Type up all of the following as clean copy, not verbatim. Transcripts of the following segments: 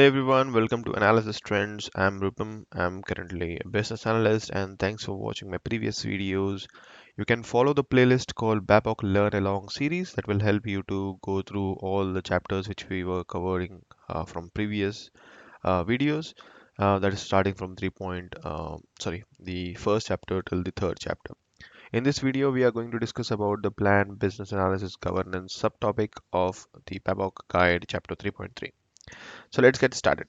Hey everyone, welcome to Analysis Trends. I'm Rupam. I'm currently a business analyst and thanks for watching my previous videos. You can follow the playlist called BABOK Learn Along series that will help you to go through all the chapters which we were covering from previous videos. That is starting from the first chapter till the third chapter. In this video, we are going to discuss about the plan, business analysis, governance subtopic of the BABOK Guide, chapter 3.3. So let's get started.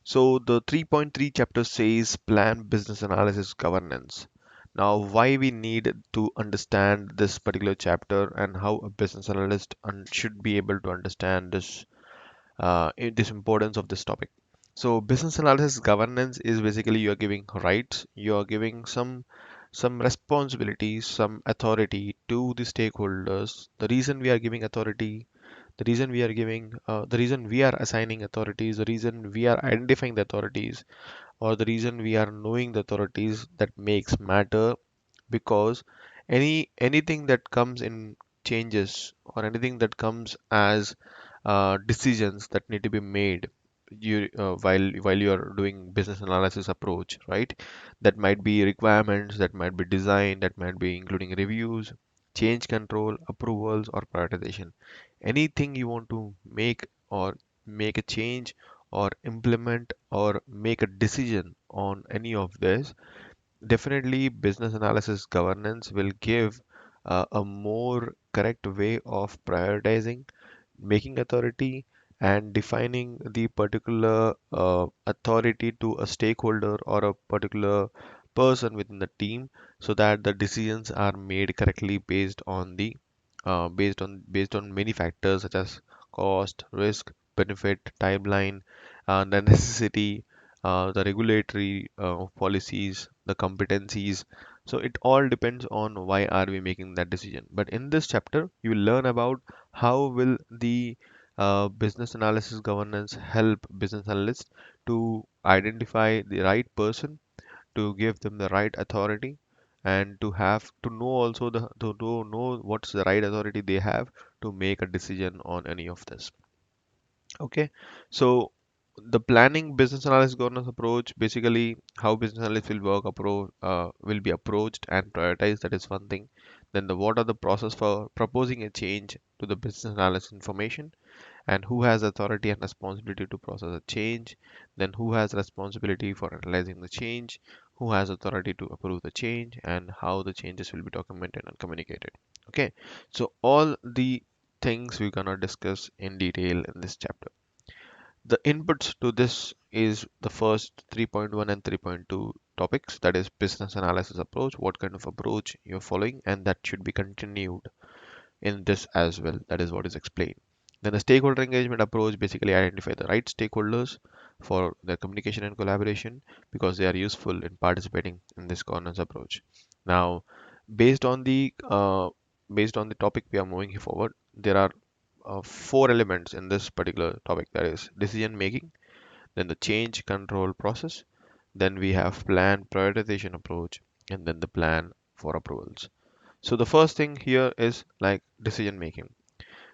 So the 3.3 chapter says plan, business analysis, governance. Now, why we need to understand this particular chapter and how a business analyst should be able to understand this importance of this topic. So business analysis governance is basically you are giving rights, you are giving some responsibilities, some authority to the stakeholders. The reason we are giving authority, the reason we are assigning authorities, the reason we are identifying the authorities, or the reason we are knowing the authorities that makes matter because anything that comes in changes or anything that comes as decisions that need to be made while you are doing business analysis approach, right? That might be requirements, that might be design, that might be including reviews, change control, approvals, or prioritization. Anything you want to make a change or implement or make a decision on any of this, definitely business analysis governance will give a more correct way of prioritizing, making authority, and defining the particular authority to a stakeholder or a particular person within the team so that the decisions are made correctly based on many factors such as cost, risk, benefit, timeline, the necessity, the regulatory policies, the competencies. So it all depends on why are we making that decision. But in this chapter, you will learn about how will the business analysis governance help business analysts to identify the right person, to give them the right authority, and to have to know also to know what's the right authority they have to make a decision on any of this. Okay, so the planning business analysis governance approach, basically how business analysts will will be approached and prioritized. That is one thing. Then the what are the process for proposing a change to the business analysis information, and who has authority and responsibility to process a change, then who has responsibility for analyzing the change, who has authority to approve the change, and how the changes will be documented and communicated. Okay, so all the things we're gonna discuss in detail in this chapter. The inputs to this is the first 3.1 and 3.2 topics, that is business analysis approach, what kind of approach you're following, and that should be continued in this as well. That is what is explained. Then the stakeholder engagement approach basically identify the right stakeholders for their communication and collaboration because they are useful in participating in this governance approach. Now, based on the uh, based on the topic we are moving forward, there are four elements in this particular topic. That is decision making, then the change control process, then we have plan prioritization approach, and then the plan for approvals. So the first thing here is like decision making.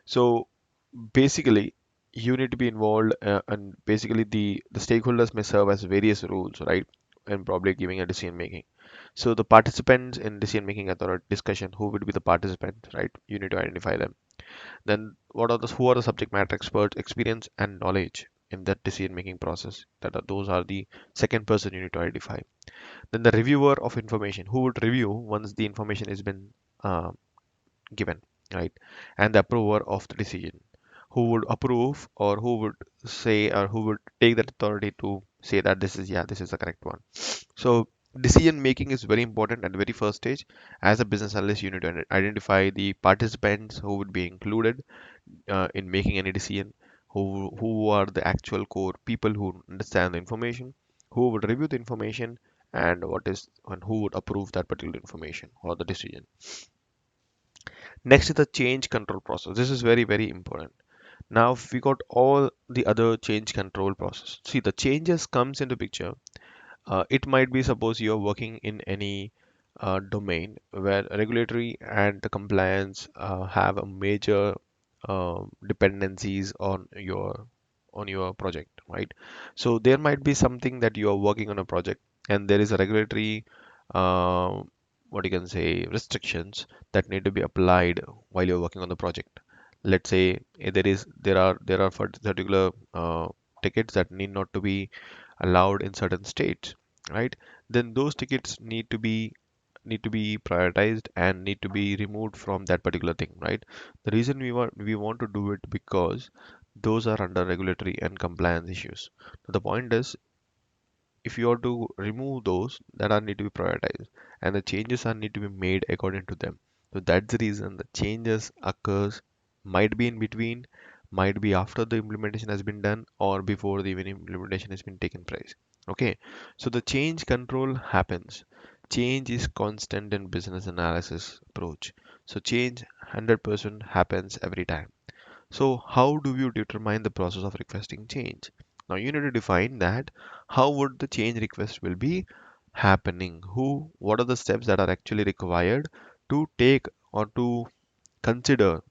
So basically, you need to be involved, and basically the stakeholders may serve as various roles, right? And probably giving a decision making. So the participants in decision making authority discussion, who would be the participants, right? You need to identify them. Then what are the who are the subject matter experts, experience and knowledge in that decision making process? Those are the second person you need to identify. Then the reviewer of information, who would review once the information has been uh, given, right? And the approver of the decision, who would approve or who would say or who would take that authority to say that this is the correct one. So decision making is very important at the very first stage. As a business analyst, you need to identify the participants who would be included in making any decision, who are the actual core people who understand the information, who would review the information, and who would approve that particular information or the decision. Next is the change control process. This is very, very important. Now we got all the other change control process. See, the changes comes into picture. It might be suppose you're working in any domain where regulatory and the compliance have a major dependencies on your on your project, right? So there might be something that you are working on a project, and there is a regulatory uh, what you can say restrictions that need to be applied while you're working on the project. Let's say there are particular tickets that need not to be allowed in certain states, right? Then those tickets need to be prioritized and need to be removed from that particular thing, right? The reason we want to do it because those are under regulatory and compliance issues. The point is, if you are to remove those that are need to be prioritized, and the changes are need to be made according to them. So that's the reason the changes occurs, might be in between, might be after the implementation has been done, or before the even implementation has been taken place. Okay, so the change control happens. Change is constant in business analysis approach. So change 100% happens every time. So how do you determine the process of requesting change? Now you need to define that how would the change request will be happening? What are the steps that are actually required to take or to consider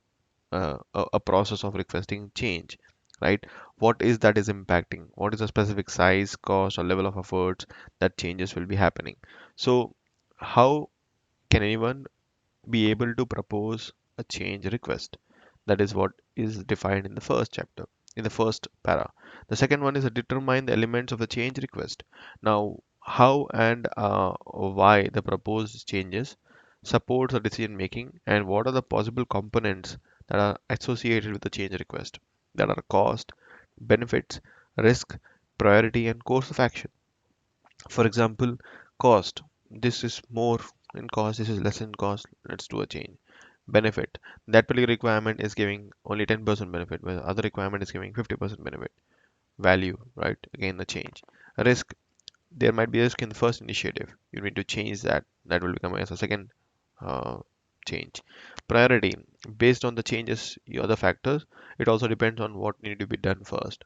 a process of requesting change, right? What is that is impacting? What is the specific size, cost, or level of efforts that changes will be happening? So how can anyone be able to propose a change request? That is what is defined in the first chapter, in the first para. The second one is to determine the elements of the change request. Now, how and why the proposed changes supports the decision making, and what are the possible components that are associated with the change request, that are cost, benefits, risk, priority, and course of action. For example, cost. This is more in cost, this is less in cost. Let's do a change. Benefit. That particular requirement is giving only 10% benefit, where the other requirement is giving 50% benefit. Value, right? Again, the change. Risk. There might be a risk in the first initiative. You need to change that. That will become as a second uh, change. Priority. Based on the changes, the other factors, it also depends on what need to be done first.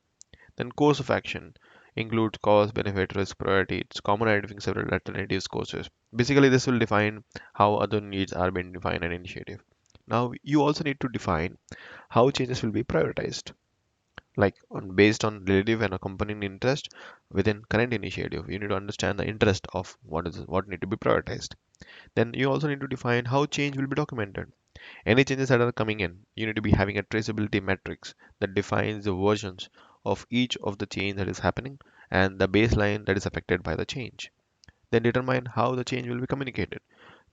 Then course of action includes cost, benefit, risk, priority. It's common identifying several alternatives courses. Basically, this will define how other needs are being defined in initiative. Now, you also need to define how changes will be prioritized, like based on relative and accompanying interest within current initiative. You need to understand the interest of what need to be prioritized. Then you also need to define how change will be documented. Any changes that are coming in, you need to be having a traceability matrix that defines the versions of each of the change that is happening and the baseline that is affected by the change. Then determine how the change will be communicated.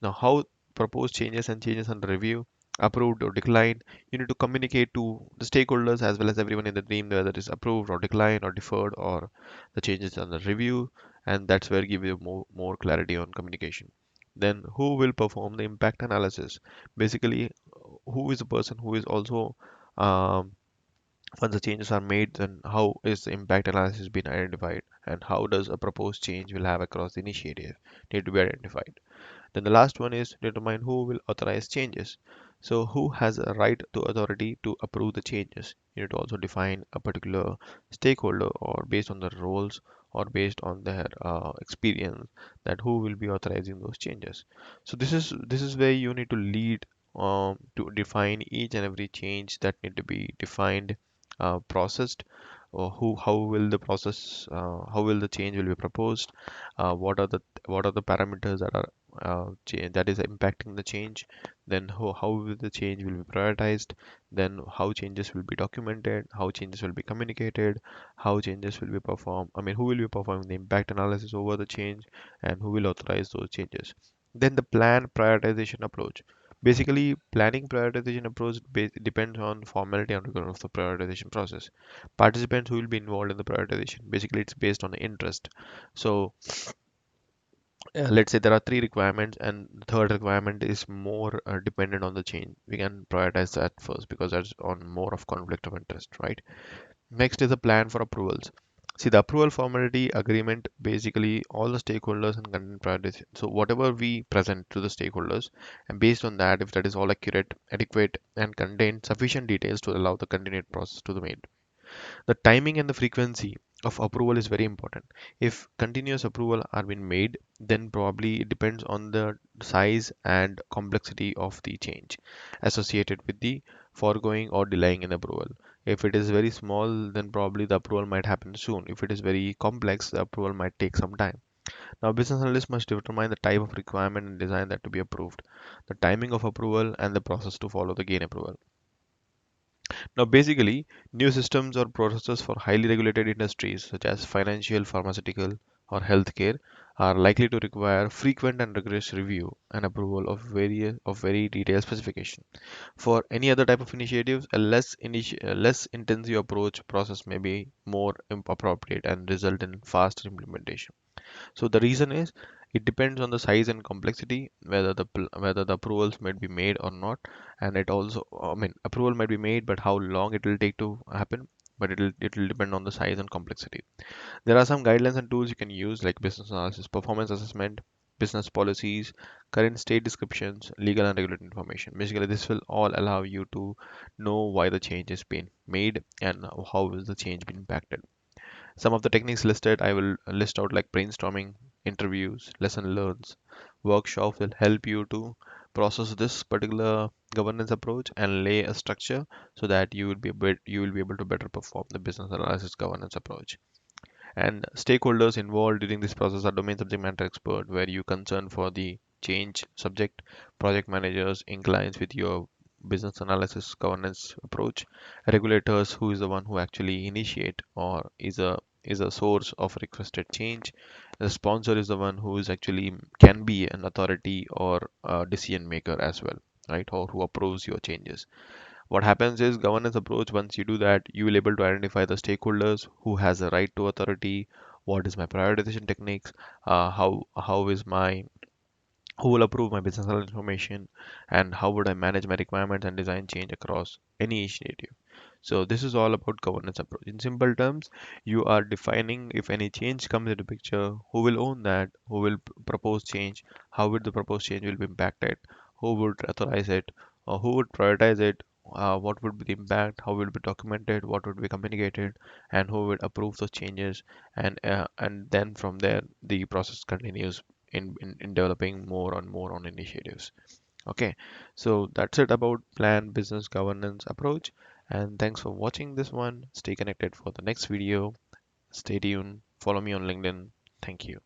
Now, how proposed changes and changes under review, approved or declined, you need to communicate to the stakeholders as well as everyone in the team whether it is approved or declined or deferred or the changes under review, and that's where give you more clarity on communication. Then who will perform the impact analysis? Basically, who is the person who is also um, once the changes are made, then how is the impact analysis been identified and how does a proposed change will have across the initiative need to be identified. Then the last one is determine who will authorize changes. So who has a right to authority to approve the changes? You need to also define a particular stakeholder or based on the roles or based on their experience, that who will be authorizing those changes. So this is where you need to lead to define each and every change that need to be defined, processed, or how will the process, how will the change will be proposed, what are the parameters that are that is impacting the change, then how will the change will be prioritized, then how changes will be documented, how changes will be communicated, how changes will be performed, I mean who will be performing the impact analysis over the change, and who will authorize those changes. Then the plan prioritization approach. Basically, planning prioritization approach depends on formality and rigor of the prioritization process. Participants who will be involved in the prioritization. Basically, it's based on the interest. So let's say there are three requirements and the third requirement is more dependent on the change, we can prioritize that first because that's on more of conflict of interest, right? Next is a plan for approvals. See, the approval formality agreement, basically all the stakeholders and content priorities, so whatever we present to the stakeholders, and based on that, if that is all accurate, adequate, and contain sufficient details to allow the continued process to be made. The timing and the frequency of approval is very important. If continuous approval are being made, then probably it depends on the size and complexity of the change associated with the foregoing or delaying in approval. If it is very small, then probably the approval might happen soon. If it is very complex, the approval might take some time. Now, business analysts must determine the type of requirement and design that to be approved, the timing of approval, and the process to follow the gain approval. Now, basically, new systems or processes for highly regulated industries such as financial, pharmaceutical, or healthcare are likely to require frequent and rigorous review and approval of very detailed specification. For any other type of initiatives, a less intensive approach process may be more appropriate and result in faster implementation. So the reason is it depends on the size and complexity whether the approvals might be made or not, and it also, I mean, approval might be made, but how long it will take to happen. But it will depend on the size and complexity. There are some guidelines and tools you can use like business analysis, performance assessment, business policies, current state descriptions, legal and regulatory information. Basically, this will all allow you to know why the change is being made and how is the change being impacted. Some of the techniques listed, I will list out like brainstorming, interviews, lesson learns, workshops will help you to process this particular governance approach and lay a structure so that you will be able to better perform the business analysis governance approach. And stakeholders involved during this process are domain subject matter expert, where you concern for the change subject, project managers inclines with your business analysis governance approach, regulators who is the one who actually initiate or is a source of requested change. The sponsor is the one who is actually can be an authority or a decision maker as well, right? Or who approves your changes. What happens is governance approach, once you do that, you will able to identify the stakeholders who has a right to authority, what is my prioritization techniques, how is my who will approve my business information, and how would I manage my requirements and design change across any initiative. So this is all about governance approach. In simple terms, you are defining if any change comes into picture, who will own that, who will propose change, how would the proposed change will be impacted, who would authorize it, or who would prioritize it, what would be the impact, how will it be documented, what would be communicated, and who would approve those changes, and then from there the process continues in developing more on initiatives. Okay, so that's it about plan business governance approach. And thanks for watching this one. Stay connected for the next video. Stay tuned. Follow me on LinkedIn. Thank you.